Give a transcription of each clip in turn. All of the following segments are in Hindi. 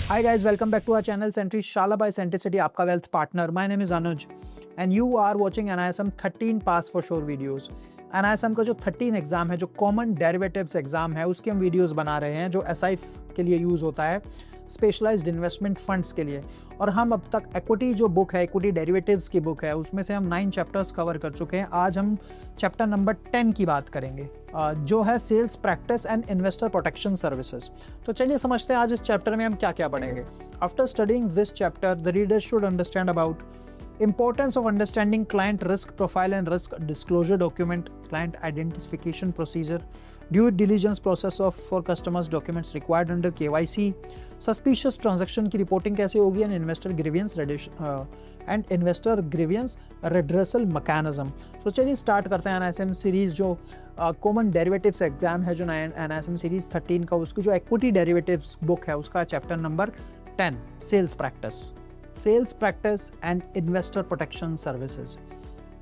Hi guys, welcome back to our channel Sentry Shala by Centricity, आपका wealth partner. My name is Anuj and you are watching NISM 13 pass for sure videos. NISM का जो 13 एग्जाम है, जो कॉमन डेरिवेटिव्स एग्जाम है, उसके हम वीडियोस बना रहे हैं जो SI के लिए यूज होता है, स्पेशलाइज्ड इन्वेस्टमेंट फंड्स के लिए. और हम अब तक इक्विटी जो बुक है, इक्विटी डेरिवेटिव्स की बुक है, उसमें से हम 9 चैप्टर्स कवर कर चुके हैं. आज हम चैप्टर नंबर 10 की बात करेंगे जो है sales practice and investor protection services. तो चलिए समझते हैं आज इस चैप्टर में हम क्या क्या पढ़ेंगे. After studying this chapter the reader should understand about importance of understanding client risk profile and risk disclosure document, client identification procedure, due diligence process of for customers documents required under KYC, suspicious transaction की reporting कैसे होगी, and investor grievance redressal mechanism. So चलिए start करते हैं NISM सीरीज जो कॉमन डेरिवेटिव्स एग्जाम है, जो NISM सीरीज 13 का, उसकी जो इक्विटी डेरिवेटिव्स बुक है उसका chapter number 10 sales practice and investor protection services.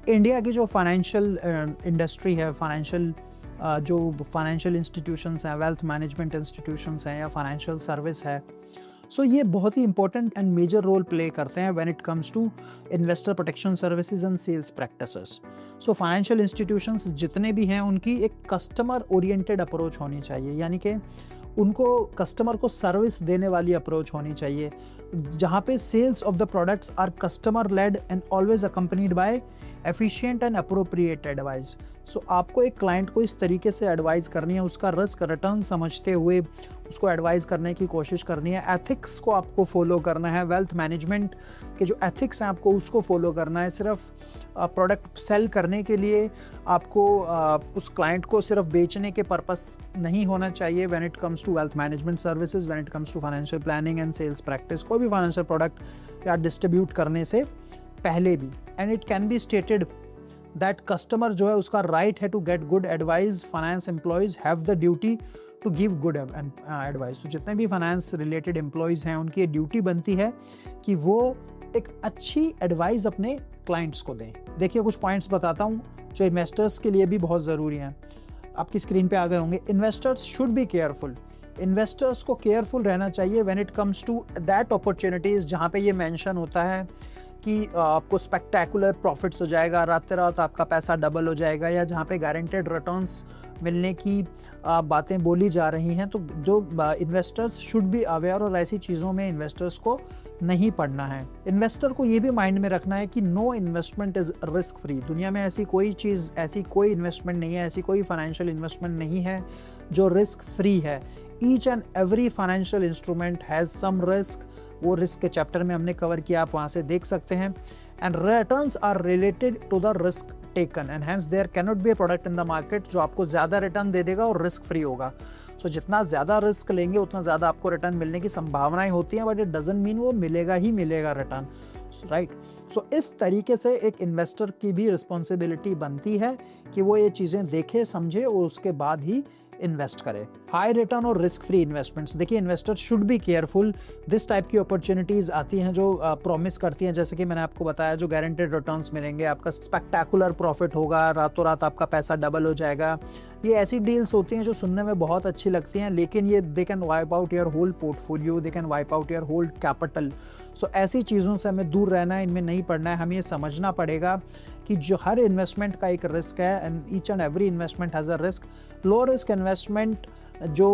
India की जो फाइनेंशियल इंडस्ट्री है, जो फाइनेंशियल इंस्टीट्यूशंस हैं, वेल्थ मैनेजमेंट इंस्टीट्यूशंस हैं या फाइनेंशियल सर्विस है, सो ये बहुत ही important and major role play करते हैं when it comes to investor protection services and sales practices. So financial institutions जितने भी हैं उनकी एक कस्टमर ओरिएंटेड अप्रोच होनी चाहिए, यानी कि उनको कस्टमर को सर्विस देने वाली अप्रोच होनी चाहिए, जहाँ पे sales of the products are customer led and always accompanied by efficient and appropriate advice. So आपको एक क्लाइंट को इस तरीके से एडवाइस करनी है, उसका रिस्क रिटर्न समझते हुए उसको एडवाइस करने की कोशिश करनी है. एथिक्स को आपको फॉलो करना है, वेल्थ मैनेजमेंट के जो एथिक्स हैं आपको उसको फॉलो करना है. सिर्फ प्रोडक्ट सेल करने के लिए आपको उस क्लाइंट को सिर्फ बेचने के पर्पस नहीं होना चाहिए when it comes to wealth management services, when it comes to financial planning and sales practice. कोई भी फाइनेंशियल प्रोडक्ट या डिस्ट्रीब्यूट करने से पहले भी. And it can be stated that customer जो है उसका राइट है to get good advice. Finance employees have the duty to give good advice. तो जितने भी फाइनेंस रिलेटेड एम्प्लॉयज़ हैं उनकी ये ड्यूटी बनती है कि वो एक अच्छी एडवाइस अपने क्लाइंट्स को दें. देखिए कुछ पॉइंट्स बताता हूँ जो इन्वेस्टर्स के लिए भी बहुत ज़रूरी हैं. आपकी स्क्रीन पे आ गए होंगे. Investors should be careful. Investors को केयरफुल रहना चाहिए when it comes to that opportunities जहाँ पे ये मेंशन होता है कि आपको स्पेक्टेकुलर प्रॉफिट्स हो जाएगा, रात रात आपका पैसा डबल हो जाएगा, या जहाँ पे गारंटेड रिटर्न्स मिलने की बातें बोली जा रही हैं. तो जो इन्वेस्टर्स शुड बी अवेयर, और ऐसी चीज़ों में इन्वेस्टर्स को नहीं पड़ना है. इन्वेस्टर को ये भी माइंड में रखना है कि no investment is risk free. दुनिया में ऐसी कोई इन्वेस्टमेंट नहीं है, ऐसी कोई फाइनेंशियल इन्वेस्टमेंट नहीं है जो रिस्क फ्री है. Each and every financial instrument has some risk. वो रिस्क के चैप्टर में हमने कवर किया, आप वहाँ से देख सकते हैं. And returns are related to the risk taken and hence there can not be a product in the market जो आपको ज़्यादा रिटर्न दे देगा और रिस्क फ्री होगा. सो जितना ज़्यादा रिस्क लेंगे उतना ज़्यादा आपको रिटर्न मिलने की संभावनाएं होती हैं, बट इट डजंट मीन वो मिलेगा ही मिलेगा रिटर्न, राइट. सो इस तरीके से एक इन्वेस्टर की भी रिस्पॉन्सिबिलिटी बनती है कि वो ये चीज़ें देखे, समझे और उसके बाद ही इन्वेस्ट करें. हाई रिटर्न और रिस्क फ्री इन्वेस्टमेंट्स. देखिए investor should be careful. This type की अपॉर्चुनिटीज़ आती हैं जो प्रॉमिस करती हैं, जैसे कि मैंने आपको बताया, जो गारंटेड रिटर्न्स मिलेंगे, आपका स्पेक्टेकुलर प्रॉफिट होगा, रातों रात आपका पैसा डबल हो जाएगा. ये ऐसी डील्स होती हैं जो सुनने में बहुत अच्छी लगती हैं, लेकिन ये they can wipe out your whole portfolio, they can wipe out your whole capital. So ऐसी चीज़ों से हमें दूर रहना है, इनमें नहीं पड़ना है. हमें ये समझना पड़ेगा कि जो हर इन्वेस्टमेंट का एक रिस्क है and each and every investment has a risk. Low risk investment जो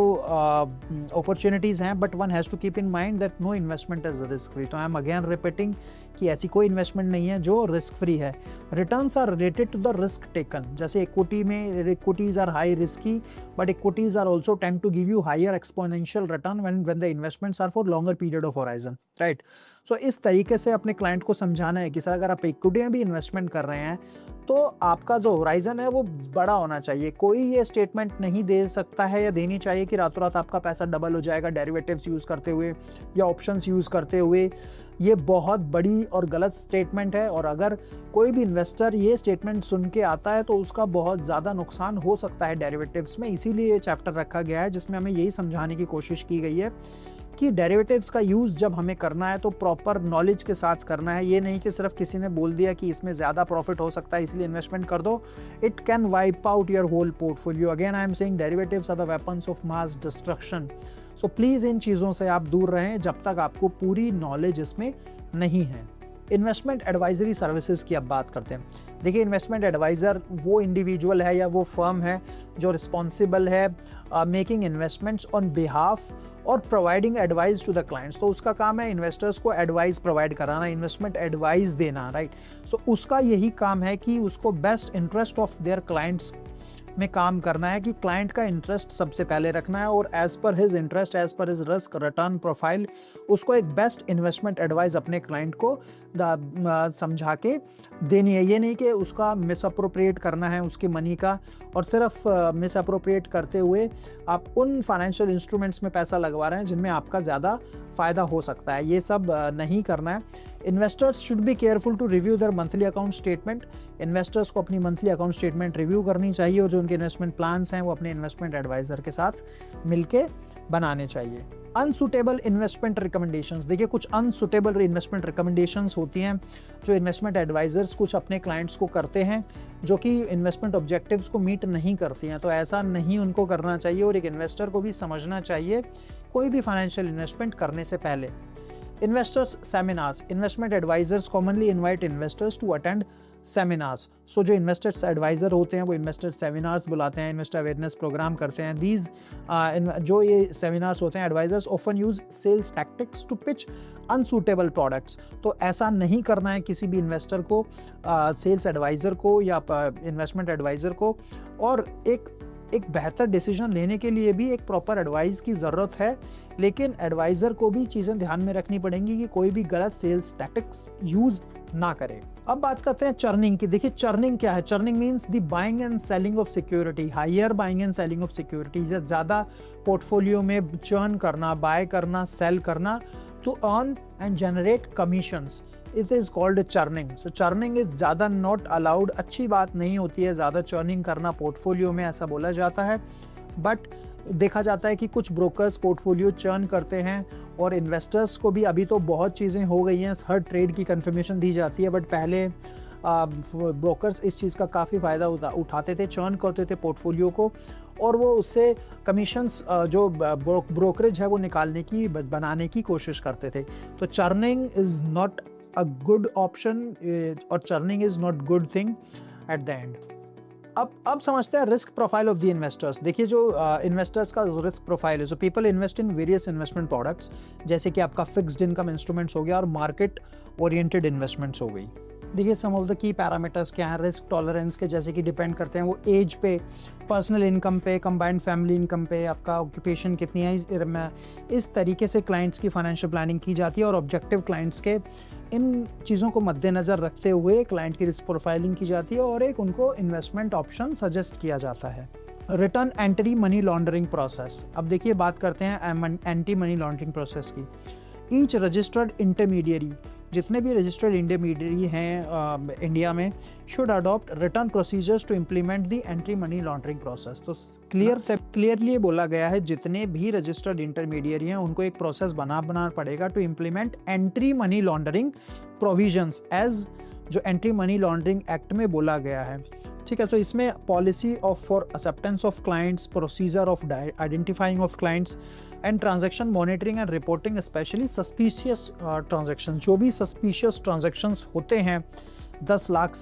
अपॉर्चुनिटीज़ हैं, but one has to keep in mind that no investment is risk free. तो आई एम अगेन रिपीटिंग कि ऐसी कोई इन्वेस्टमेंट नहीं है जो रिस्क फ्री है. Returns are related to the risk taken. जैसे इक्विटी में equities are high risky, but equities are also tend to give you higher exponential return when the investments are for longer period of horizon, right. So इस तरीके से अपने क्लाइंट को समझाना है कि सर अगर आप इक्विटी में भी इन्वेस्टमेंट कर रहे हैं तो आपका जो होराइजन है वो बड़ा होना चाहिए. कोई ये स्टेटमेंट नहीं दे सकता है या देनी चाहिए कि रातों रात आपका पैसा डबल हो जाएगा डेरिवेटिव्स यूज़ करते हुए या ऑप्शंस यूज़ करते हुए. ये बहुत बड़ी और गलत स्टेटमेंट है, और अगर कोई भी इन्वेस्टर ये स्टेटमेंट सुन के आता है तो उसका बहुत ज़्यादा नुकसान हो सकता है डेरिवेटिव्स में. इसीलिए ये चैप्टर रखा गया है जिसमें हमें यही समझाने की कोशिश की गई है बाकी डेरिवेटिव्स का यूज़ जब हमें करना है तो प्रॉपर नॉलेज के साथ करना है। ये नहीं कि सिर्फ किसी ने बोल दिया कि इसमें ज़्यादा प्रॉफिट हो सकता है इसलिए इन्वेस्टमेंट कर दो, it can wipe out your whole portfolio. Again I am saying derivatives are the weapons of mass destruction. So please इन चीज़ों से आप दूर रहें जब तक आपको पूरी नॉलेज इसमें नहीं है। इन्वेस्टमेंट एडवाइजरी सर्विसेज की अब बात करते हैं। देखिए, इन्वेस्टमेंट एडवाइज़र वो इंडिविजुअल है या वो फर्म है जो रिस्पॉन्सिबल है मेकिंग इन्वेस्टमेंट्स ऑन बिहाफ और providing advice to the clients. तो उसका काम है इन्वेस्टर्स को एडवाइस प्रोवाइड कराना, इन्वेस्टमेंट एडवाइस देना, राइट। सो उसका यही काम है कि उसको best interest of their clients में काम करना है, कि क्लाइंट का इंटरेस्ट सबसे पहले रखना है और as per his interest, as per his risk return profile उसको एक बेस्ट इन्वेस्टमेंट एडवाइस अपने क्लाइंट को समझा के देनी है। ये नहीं कि उसका मिस अप्रोप्रिएट करना है उसकी मनी का, और सिर्फ मिस अप्रोप्रिएट करते हुए आप उन फाइनेंशियल इंस्ट्रूमेंट्स में पैसा लगवा रहे हैं जिनमें आपका ज़्यादा फ़ायदा हो सकता है। ये सब नहीं करना है। Investors should be careful to review their monthly account statement. Investors को अपनी मंथली अकाउंट स्टेटमेंट रिव्यू करनी चाहिए और जो उनके इन्वेस्टमेंट प्लान्स हैं वो अपने इन्वेस्टमेंट एडवाइज़र के साथ मिलके बनाने चाहिए। Unsuitable investment recommendations. देखिए, कुछ अनसुटेबल इन्वेस्टमेंट रिकमेंडेशंस होती हैं जो इन्वेस्टमेंट एडवाइजर्स कुछ अपने क्लाइंट्स को करते हैं जो कि इन्वेस्टमेंट ऑब्जेक्टिव्स को मीट नहीं करती हैं। तो ऐसा नहीं उनको करना चाहिए और एक इन्वेस्टर को भी समझना चाहिए कोई भी फाइनेंशियल इन्वेस्टमेंट करने से पहले। Investors seminars. Investment advisors commonly invite investors to attend seminars. So जो इन्वेस्टर्स एडवाइज़र होते हैं वो इन्वेस्टर सेमिनार्स बुलाते हैं, इन्वेस्टर अवेयरनेस प्रोग्राम करते हैं। दीज जो ये सेमिनार्स होते हैं, advisers often use sales tactics to pitch unsuitable products. तो ऐसा नहीं करना है किसी भी इन्वेस्टर को, सेल्स एडवाइज़र को या इन्वेस्टमेंट एडवाइज़र को। और एक बेहतर डिसीजन लेने के लिए भी एक प्रॉपर एडवाइस की ज़रूरत है, लेकिन एडवाइज़र को भी चीज़ें ध्यान में रखनी पड़ेंगी कि कोई भी गलत सेल्स टैक्टिक्स यूज़ ना करे। अब बात करते हैं चर्निंग की। देखिए, चर्निंग क्या है? Churning means the buying and selling of security, higher buying and selling of securities. ज़्यादा पोर्टफोलियो में चर्न करना, बाय करना, सेल करना to earn and generate commissions, it is called churning. So churning is ज़्यादा नॉट अलाउड, अच्छी बात नहीं होती है ज़्यादा चर्निंग करना पोर्टफोलियो में, ऐसा बोला जाता है। बट देखा जाता है कि कुछ ब्रोकर्स पोर्टफोलियो चर्न करते हैं और इन्वेस्टर्स को भी अभी तो बहुत चीज़ें हो गई हैं, हर ट्रेड की कंफर्मेशन दी जाती है, बट पहले ब्रोकर्स इस चीज़ का काफ़ी फ़ायदा उठाते थे, चर्न करते थे पोर्टफोलियो को और वो उससे कमीशंस जो ब्रोकरेज है वो बनाने की कोशिश करते थे। तो churning is not a good option और churning is not good thing at the end. अब समझते हैं risk profile of the investors. देखिए, जो इन्वेस्टर्स का रिस्क प्रोफाइल है, so people invest in various investment products, जैसे कि आपका फिक्स्ड इनकम इंस्ट्रूमेंट्स हो गया और मार्केट ओरिएंटेड इन्वेस्टमेंट्स हो गई। देखिए, सम ऑफ द की पैरामीटर्स क्या हैं रिस्क टॉलरेंस के, जैसे कि डिपेंड करते हैं वो एज पे, पर्सनल इनकम पे, कंबाइंड फैमिली इनकम पे, आपका ऑक्यूपेशन कितनी है। इस तरीके से क्लाइंट्स की फाइनेंशियल प्लानिंग की जाती है और ऑब्जेक्टिव क्लाइंट्स के इन चीज़ों को मद्देनज़र रखते हुए क्लाइंट की रिस्क प्रोफाइलिंग की जाती है और एक उनको इन्वेस्टमेंट ऑप्शन सजेस्ट किया जाता है। Written anti money laundering process. अब देखिए, बात करते हैं एंटी मनी लॉन्ड्रिंग प्रोसेस की। ईच रजिस्टर्ड इंटरमीडियरी, जितने भी रजिस्टर्ड इंटरमीडियरी हैं इंडिया में, should adopt written procedures to implement the anti money laundering process. तो क्लियरली बोला गया है जितने भी रजिस्टर्ड इंटरमीडियरी हैं उनको एक प्रोसेस बनाना पड़ेगा to implement anti money laundering provisions, as जो एंटी मनी लॉन्ड्रिंग एक्ट में बोला गया है। ठीक है, सो इसमें policy of for acceptance of clients, procedure of identifying of clients and transaction monitoring and reporting, specially suspicious transaction. जो भी सस्पिशियस ट्रांजैक्शंस होते हैं, 10 लाख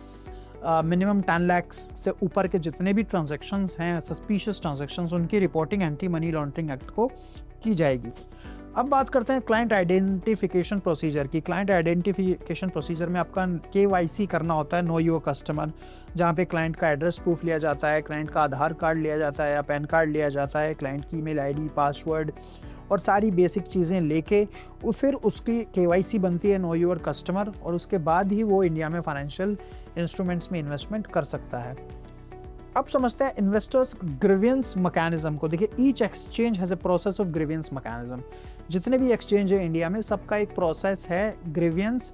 मिनिमम 10 लाख से ऊपर के जितने भी ट्रांजैक्शंस हैं सस्पिशियस ट्रांजैक्शंस, उनकी reporting anti money laundering act को की जाएगी। अब बात करते हैं क्लाइंट आइडेंटिफिकेशन प्रोसीजर की। क्लाइंट आइडेंटिफिकेशन प्रोसीजर में आपका KYC करना होता है, नो योर कस्टमर, जहाँ पे क्लाइंट का एड्रेस प्रूफ लिया जाता है, क्लाइंट का आधार कार्ड लिया जाता है या पैन कार्ड लिया जाता है, क्लाइंट की ईमेल ID, पासवर्ड और सारी बेसिक चीज़ें लेके फिर उसकी KYC बनती है, नो योर कस्टमर, और उसके बाद ही वो इंडिया में फाइनेंशियल इंस्ट्रूमेंट्स में इन्वेस्टमेंट कर सकता है। अब समझते हैं इन्वेस्टर्स ग्रीवियंस मैकेनिज्म को। देखिए, each exchange has a process of grievance mechanism. जितने भी एक्सचेंज है इंडिया में, सबका एक प्रोसेस है ग्रीवियंस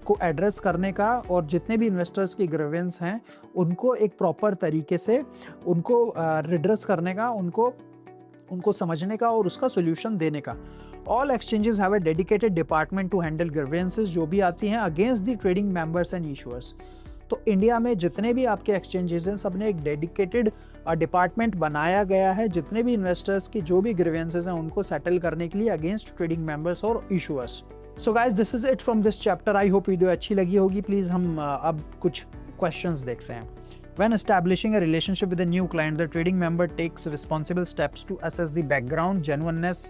को एड्रेस करने का, और जितने भी इन्वेस्टर्स की ग्रीवियंस हैं उनको एक प्रॉपर तरीके से उनको रिड्रेस करने का, उनको उनको समझने का और उसका सोल्यूशन देने का। All exchanges have a dedicated department to handle grievances जो भी आती हैं against the trading members and issuers. तो इंडिया में जितने भी आपके एक्सचेंजेस हैं सब ने एक डेडिकेटेड डिपार्टमेंट बनाया गया है जितने भी इन्वेस्टर्स की जो भी ग्रीवेंसेस हैं उनको सेटल करने के लिए अगेंस्ट ट्रेडिंग मेंबर्स और issuers. So guys this is it from this chapter. I hope video अच्छी लगी होगी। प्लीज़ हम अब कुछ क्वेश्चंस देखते हैं। When establishing a relationship with a new client, the trading member takes responsible steps to assess the background, genuineness,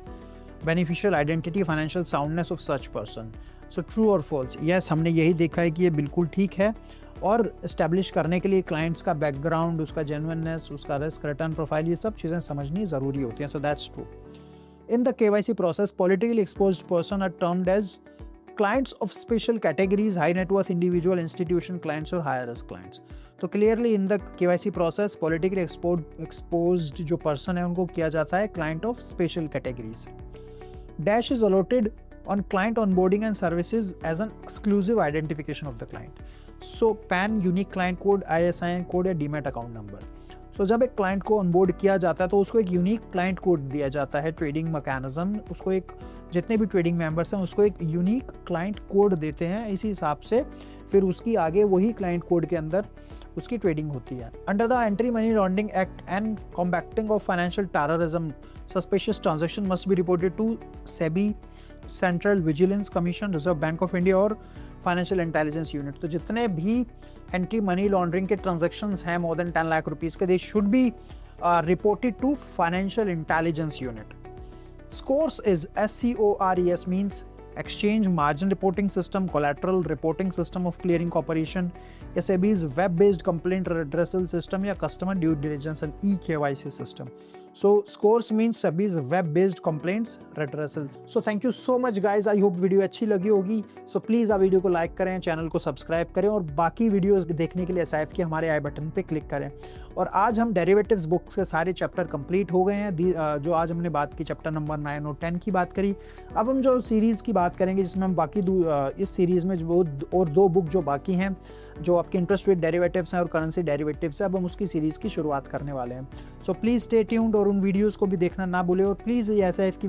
beneficial identity, financial soundness of such person. So true or false? Yes, हमने यही देखा है कि ये बिल्कुल ठीक है और इस्टेब्लिश करने के लिए क्लाइंट्स का बैकग्राउंड, उसका जेन्युइननेस, उसका रिस्क रिटर्न प्रोफाइल, ये सब चीज़ें समझनी ज़रूरी होती हैं। So that's true. In the KYC process, politically exposed person are termed as clients of special categories, high net worth individual, institution clients और higher risk clients. तो clearly in the KYC process, politically exposed जो person है उनको किया जाता है client of special categories. Dash is allotted on client onboarding and services as an exclusive identification of the client. So PAN, unique client code, ISIN code या डीमैट अकाउंट नंबर। सो जब एक क्लाइंट को ऑनबोर्ड किया जाता है तो उसको एक यूनिक क्लाइंट कोड दिया जाता है। ट्रेडिंग मैकेनिज्म उसको एक, जितने भी ट्रेडिंग मेंबर्स हैं उसको एक यूनिक क्लाइंट कोड देते हैं। इसी हिसाब से फिर उसकी आगे वही क्लाइंट कोड के अंदर उसकी ट्रेडिंग होती है। Under the anti money laundering act and combating of financial terrorism, suspicious transaction must be reported to SEBI, central vigilance commission, reserve bank of India और फाइनेंशियल इंटेलिजेंस यूनिट। तो जितने भी एंटी मनी लॉन्ड्रिंग के ट्रांजैक्शंस हैं मोर देन 10 लाख रुपीस के, they should be reported to financial intelligence unit. SCORS is SCORES means Exchange Margin Reporting System, Collateral Reporting System of Clearing Corporation, या SEBI's Web-Based Complaint Redressal System या Customer Due Diligence and eKYC System. So SCORS means SEBI's Web-Based Complaints Redressal. So thank you so much guys. I hope video अच्छी लगी होगी. So प्लीज़ आप वीडियो को लाइक करें, चैनल को सब्सक्राइब करें और बाकी वीडियोस देखने के लिए SIF के हमारे आई बटन पे क्लिक करें। और आज हम डेरिवेटिव्स बुक्स के सारे चैप्टर कंप्लीट हो गए हैं। जो आज हमने बात की चैप्टर नंबर 9 और 10 की बात करी। अब हम जो सीरीज़ की बात करेंगे जिसमें हम बाकी इस सीरीज़ में वो और 2 बुक जो बाकी हैं जो आपके इंटरेस्ट रेट डेरिवेटिव्स हैं और करेंसी डेरिवेटिव्स हैं, अब हम उसकी सीरीज़ की शुरुआत करने वाले हैं। सो प्लीज़ स्टे ट्यून्ड और उन वीडियोज़ को भी देखना ना भूलें और प्लीज़ ये SIF की